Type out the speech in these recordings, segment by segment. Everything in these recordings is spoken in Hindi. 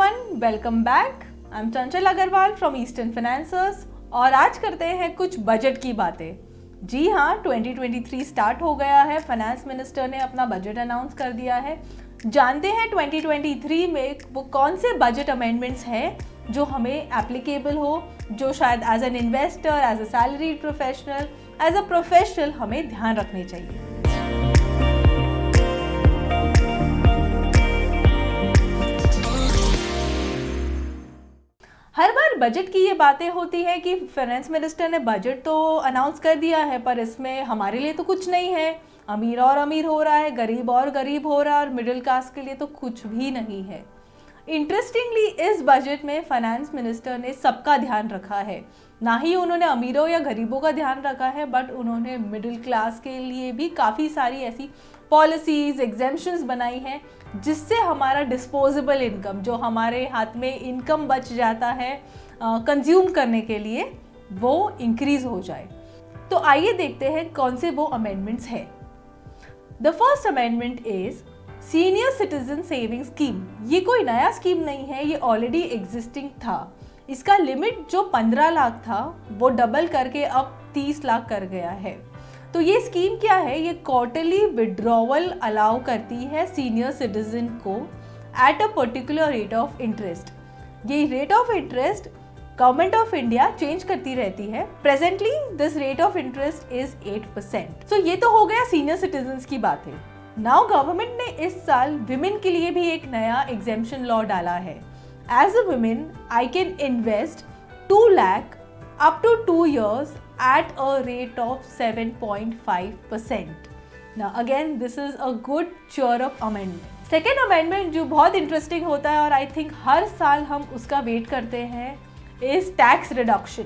everyone, welcome back. I'm Chanchal Agarwal from Eastern Financiers और आज करते हैं कुछ बजट की बातें। जी हाँ, 2023 स्टार्ट हो गया है। फाइनेंस मिनिस्टर ने अपना बजट अनाउंस कर दिया है। जानते हैं 2023 में वो कौन से बजट अमेंडमेंट्स हैं जो हमें एप्लीकेबल हो, जो शायद as an investor, as a salaried professional, as a professional हमें ध्यान रखने चाहिए। हर बार बजट की ये बातें होती है कि फाइनेंस मिनिस्टर ने बजट तो अनाउंस कर दिया है पर इसमें हमारे लिए तो कुछ नहीं है। अमीर और अमीर हो रहा है, गरीब और गरीब हो रहा है और मिडिल क्लास के लिए तो कुछ भी नहीं है। इंटरेस्टिंगली इस बजट में फाइनेंस मिनिस्टर ने सबका ध्यान रखा है। ना ही उन्होंने अमीरों या गरीबों का ध्यान रखा है बट उन्होंने मिडिल क्लास के लिए भी काफ़ी सारी ऐसी पॉलिसीज, एग्जेम्पशंस बनाई हैं जिससे हमारा डिस्पोजेबल इनकम, जो हमारे हाथ में इनकम बच जाता है कंज्यूम करने के लिए, वो इंक्रीज हो जाए। तो आइए देखते हैं कौन से वो अमेंडमेंट्स हैं। The first amendment is senior citizen saving scheme. ये कोई नया स्कीम नहीं है, ये ऑलरेडी एग्जिस्टिंग था। इसका लिमिट जो 15 लाख था वो डबल करके अब 30 लाख कर गया है। तो ये स्कीम क्या है? ये क्वार्टरली विड्रॉवल अलाउ करती है सीनियर सिटीजन को at a particular rate of interest. ये rate of interest government of India change करती रहती है। Presently this rate of interest is 8%। So ये तो हो गया सीनियर सिटीजन्स की बात है। नाउ गवर्नमेंट ने इस साल विमेन के लिए भी एक नया एग्जेम्पशन लॉ डाला है। As a women I can invest 2 lakh up to 2 years at a rate of 7.5%. Now again this is a good cheer up amendment. Second amendment जो बहुत इंटरेस्टिंग होता है और आई थिंक हर साल हम उसका वेट करते हैं इज टैक्स रिडक्शन।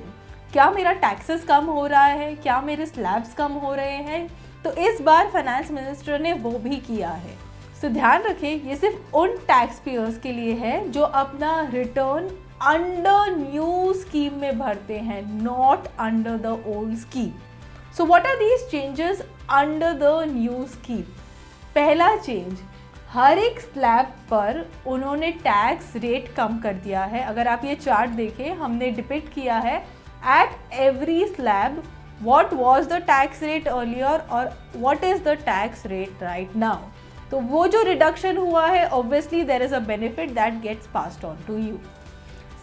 क्या मेरा टैक्सेस कम हो रहा है? क्या मेरे स्लैब्स कम हो रहे हैं? तो इस बार फाइनेंस मिनिस्टर ने वो भी किया है। तो ध्यान रखें, ये सिर्फ उन टैक्स पेयर्स के लिए है जो अपना रिटर्न अंडर न्यू स्कीम में भरते हैं, not under the old scheme. So what are these changes under the new scheme? पहला चेंज, हर एक स्लैब पर उन्होंने टैक्स रेट कम कर दिया है। अगर आप ये चार्ट देखें, हमने डिपिक्ट किया है at every slab what was the tax rate earlier और what is the tax rate right now. तो वो जो रिडक्शन हुआ है, obviously there is a benefit that gets passed on to you.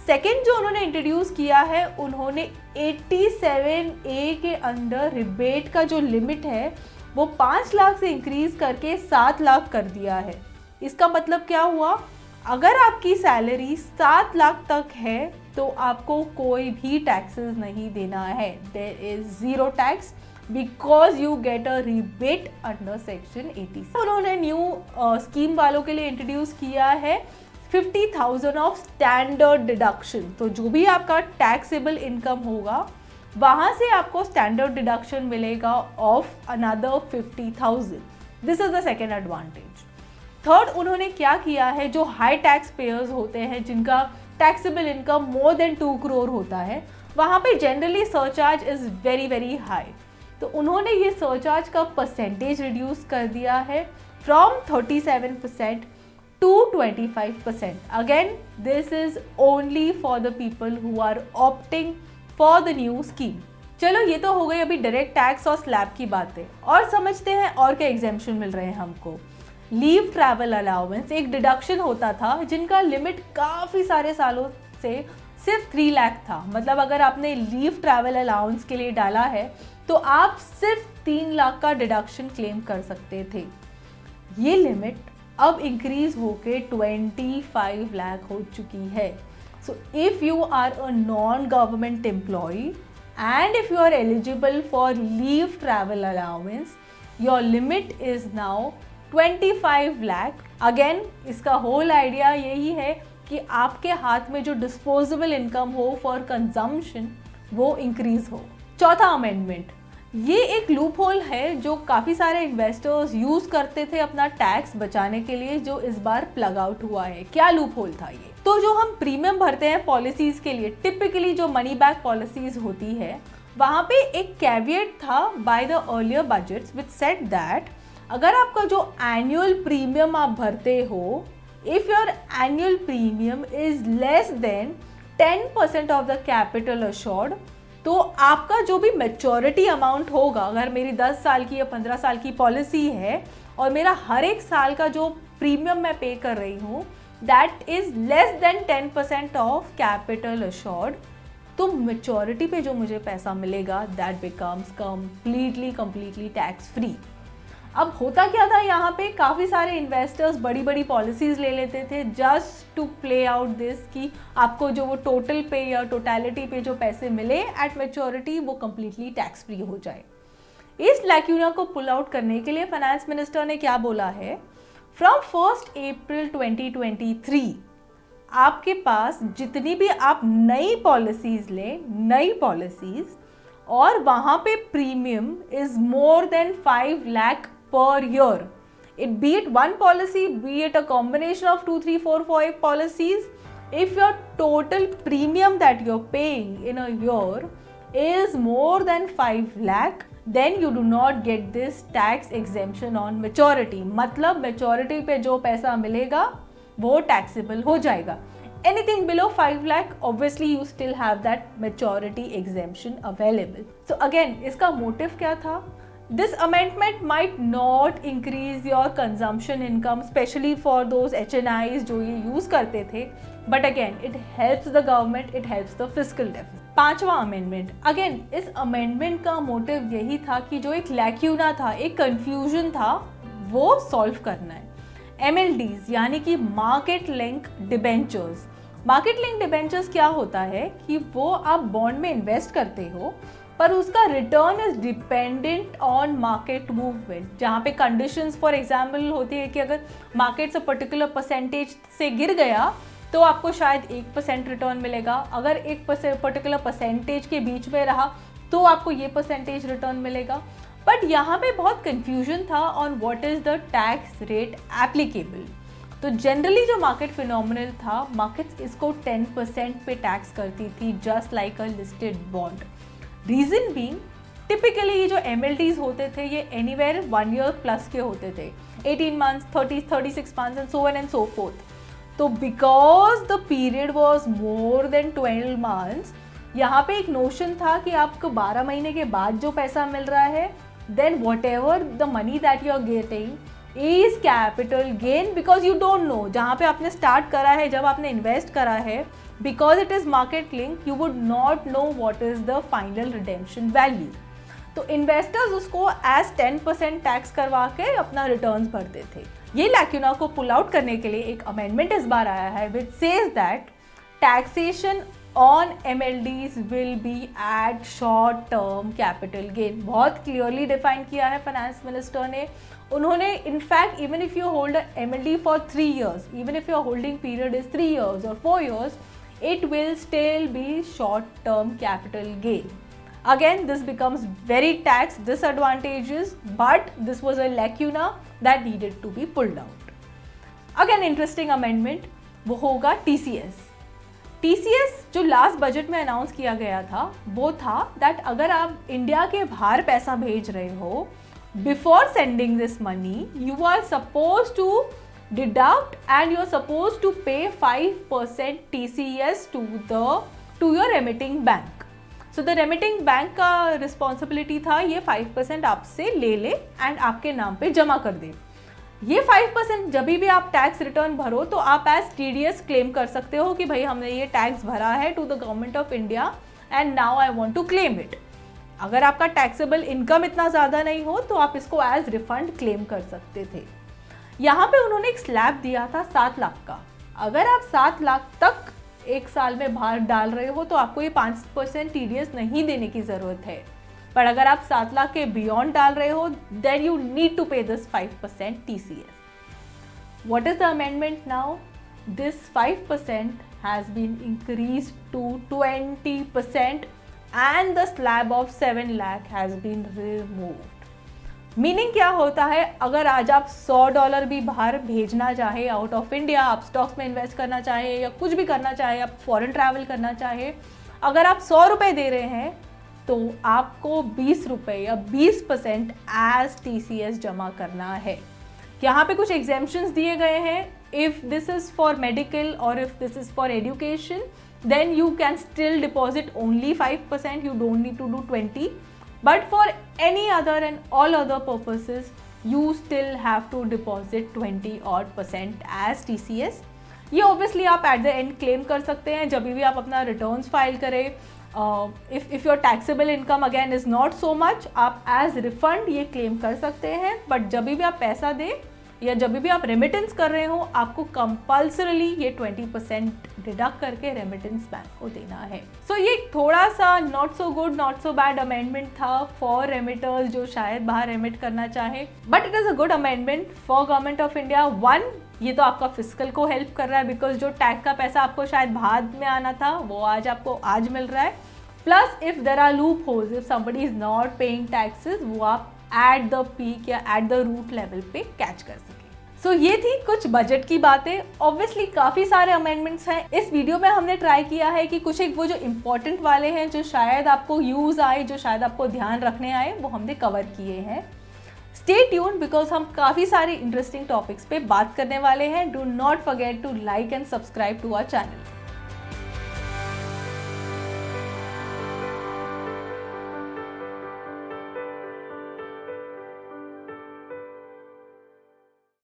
Second जो उन्होंने इंट्रोड्यूस किया है, उन्होंने 87A के अंदर रिबेट का जो लिमिट है वो 5 लाख से इंक्रीज करके 7 लाख कर दिया है। इसका मतलब क्या हुआ? अगर आपकी सैलरी 7 लाख तक है तो आपको कोई भी टैक्सेस नहीं देना है। There is zero tax because you get a rebate under section 80। उन्होंने न्यू स्कीम वालों के लिए इंट्रोड्यूस किया है 50,000 ऑफ स्टैंडर्ड डिडक्शन। तो जो भी आपका टैक्सेबल इनकम होगा वहाँ से आपको स्टैंडर्ड डिडक्शन मिलेगा of another 50,000। This is the second advantage. Third, उन्होंने क्या किया है, जो हाई टैक्स पेयर्स होते हैं जिनका taxable income more than 2 crore होता है, वहाँ पे generally surcharge is very very high. तो उन्होंने ये सरचार्ज का परसेंटेज रिड्यूस कर दिया है from 37% to 25%. Again, this is only for the people who are opting for the new scheme. चलो, ये तो हो गई अभी डायरेक्ट टैक्स और स्लैब की बातें। और समझते हैं और क्या एग्जेम्पशन मिल रहे हैं हमको। लीव ट्रैवल अलाउंस एक डिडक्शन होता था जिनका लिमिट काफ़ी सारे सालों से सिर्फ 3 लाख था। मतलब अगर आपने लीव ट्रैवल अलाउंस के लिए डाला है तो आप सिर्फ 3 लाख का डिडक्शन क्लेम कर सकते थे। ये लिमिट अब इंक्रीज होके 25 लाख हो चुकी है। So if you are a non government employ and if you are eligible for leave travel allowance, your limit is now 25 lakh. Again, इसका होल आइडिया यही है कि आपके हाथ में जो डिस्पोजेबल इनकम हो फॉर कंजम्पशन वो इंक्रीज हो। चौथा अमेंडमेंट, ये एक लूप होल है जो काफ़ी सारे इन्वेस्टर्स यूज़ करते थे अपना टैक्स बचाने के लिए, जो इस बार प्लग आउट हुआ है। क्या लूप होल था ये? तो जो हम प्रीमियम भरते हैं पॉलिसीज़ के लिए, टिपिकली जो मनी बैक पॉलिसीज़ होती है, वहाँ पे एक कैविएट था by the earlier budgets which said that अगर आपका जो एनुअल प्रीमियम आप भरते हो if your annual premium is less than 10% of the capital assured, तो आपका जो भी मैच्योरिटी अमाउंट होगा, अगर मेरी 10 साल की या 15 साल की पॉलिसी है और मेरा हर एक साल का जो प्रीमियम मैं पे कर रही हूँ that is less than 10% of capital assured, तो मैच्योरिटी पे जो मुझे पैसा मिलेगा that becomes completely tax free. अब होता क्या था, यहाँ पे काफ़ी सारे इन्वेस्टर्स बड़ी बड़ी पॉलिसीज़ ले लेते थे just to play out this, कि आपको जो वो टोटल पे या टोटलिटी पे जो पैसे मिले एट मैच्योरिटी वो कम्प्लीटली टैक्स फ्री हो जाए। इस लैक्यूना को पुल आउट करने के लिए फाइनेंस मिनिस्टर ने क्या बोला है, फ्रॉम 1 अप्रैल 2023 आपके पास जितनी भी आप नई पॉलिसीज़ लें, नई पॉलिसीज़, और वहाँ पे premium is more than 5 lakh per year, it be it one policy, be it a combination of 2, 3, 4, 5 policies, if your total premium that you're paying in a year is more than 5 lakh, then you do not get this tax exemption on maturity। मतलब maturity पे जो पैसा मिलेगा वो taxable हो जाएगा। Anything below 5 lakh, obviously you still have that maturity exemption available। So again, इसका motive क्या था? This amendment might not increase your consumption income, especially for those HNIs जो ये use करते थे, but again it helps the government, it helps the fiscal deficit। 5वां amendment, again इस amendment का motive यही था कि जो एक lacuna था, एक confusion था, वो solve करना है। MLDs यानी कि market link debentures। market link debentures क्या होता है कि वो आप बॉन्ड में इन्वेस्ट करते हो पर उसका return is dependent on market movement, जहाँ पे कंडीशंस फॉर एग्जांपल होती है कि अगर मार्केट्स पर्टिकुलर परसेंटेज से गिर गया तो आपको शायद 1% रिटर्न मिलेगा, अगर एक पर्टिकुलर परसेंटेज के बीच में रहा तो आपको ये परसेंटेज रिटर्न मिलेगा। बट यहाँ पे बहुत कन्फ्यूजन था on what is the tax rate applicable. तो जनरली जो मार्केट फिनोमिनल था, मार्केट्स इसको 10% पे टैक्स करती थी just like a listed bond. Reason being typically ये जो MLDs होते थे ये एनीवेयर 1 ईयर प्लस के होते थे, 18 months, 36 months and so on and so forth. तो because the period was more than 12 months, यहाँ पे एक नोशन था कि आपको 12 महीने के बाद जो पैसा मिल रहा है then whatever the money that you are getting is capital gain, because you don't know, जहाँ पे आपने स्टार्ट करा है, जब आपने इन्वेस्ट करा है, because it is market link, you would not know what is the final redemption value। तो इन्वेस्टर्स उसको एज 10% टैक्स करवा के अपना रिटर्न्स भरते थे। ये लैक्यूना को पुल आउट करने के लिए एक अमेंडमेंट इस बार आया है which says that taxation on MLDs will be at short term capital gain. बहुत क्लियरली डिफाइन किया है फाइनेंस मिनिस्टर ने। उन्होंने in fact even if you hold MLD for 3 years, even if your holding period is 3 years or 4 years, it will still be short-term capital gain। Again, this becomes very tax disadvantageous, but this was a lacuna that needed to be pulled out। Again, interesting amendment वो होगा TCS। TCS जो लास्ट बजट में अनाउंस किया गया था वो था दैट अगर आप इंडिया के बाहर पैसा भेज रहे हो, before sending this money you are suppose to deduct and you're supposed to pay 5% TCS to your remitting bank। So the remitting bank का responsibility था ये 5% आपसे ले ले एंड आपके नाम पे जमा कर दे। ये 5% जब भी आप टैक्स रिटर्न भरो तो आप एज TDS क्लेम कर सकते हो कि भाई हमने ये टैक्स भरा है to the government of India and now I want to claim it. अगर आपका टैक्सेबल इनकम इतना ज़्यादा नहीं हो तो आप इसको एज रिफंड क्लेम कर सकते थे। यहाँ पे उन्होंने एक स्लैब दिया था 7 लाख का। अगर आप 7 लाख तक एक साल में बाहर डाल रहे हो तो आपको ये 5% TDS नहीं देने की ज़रूरत है, पर अगर आप 7 लाख के बियॉन्ड डाल रहे हो then you need to pay this 5% TCS। What is the amendment now? This 5% has been increased to 20% and the slab of 7 lakh has been removed. Meaning क्या होता है, अगर आज आप $100 भी बाहर भेजना चाहे आउट ऑफ इंडिया, आप स्टॉक्स में इन्वेस्ट करना चाहे या कुछ भी करना चाहे, आप फॉरेन ट्रैवल करना चाहे, अगर आप 100 रुपये दे रहे हैं तो आपको 20 रुपये या 20% एज TCS जमा करना है। यहाँ पे कुछ एग्जेम्पशंस दिए गए हैं if this is for medical or if this is for education, then you can still deposit only 5%, you don't need to do 20. But for any other and all other purposes, you still have to deposit 20 odd % as TCS. ये obviously आप at the end claim कर सकते हैं जब भी आप अपना returns file करें. If your taxable income again is not so much, आप as refund ये claim कर सकते हैं. बट जब भी आप पैसा दें या जब भी आप रेमिटेंस कर रहे हो, आपको कंपल्सरली ये 20% डिडक्ट करके रेमिटेंस बैंक को देना है. सो ये थोड़ा सा not so good not so bad amendment था फॉर रेमिटर्स जो शायद बाहर रेमिट करना चाहे. But it is a good amendment for government of India. One, ये तो आपका फिस्कल को हेल्प कर रहा है बिकॉज जो टैक्स का पैसा आपको शायद बाद में आना था वो आज आपको आज मिल रहा है. Plus if there are loopholes, if somebody is not paying taxes, वो आप एट द पीक या एट द रूट लेवल पे कैच कर सकें. सो ये थी कुछ बजट की बातें. ऑब्वियसली काफ़ी सारे अमेंडमेंट्स हैं. इस वीडियो में हमने ट्राई किया है कि कुछ एक वो जो इम्पोर्टेंट वाले हैं जो शायद आपको यूज़ आए, जो शायद आपको ध्यान रखने आए, वो हमने कवर किए हैं. स्टे ट्यून बिकॉज हम काफ़ी सारे इंटरेस्टिंग टॉपिक्स पे बात करने वाले हैं. Do not forget to like and subscribe to our channel.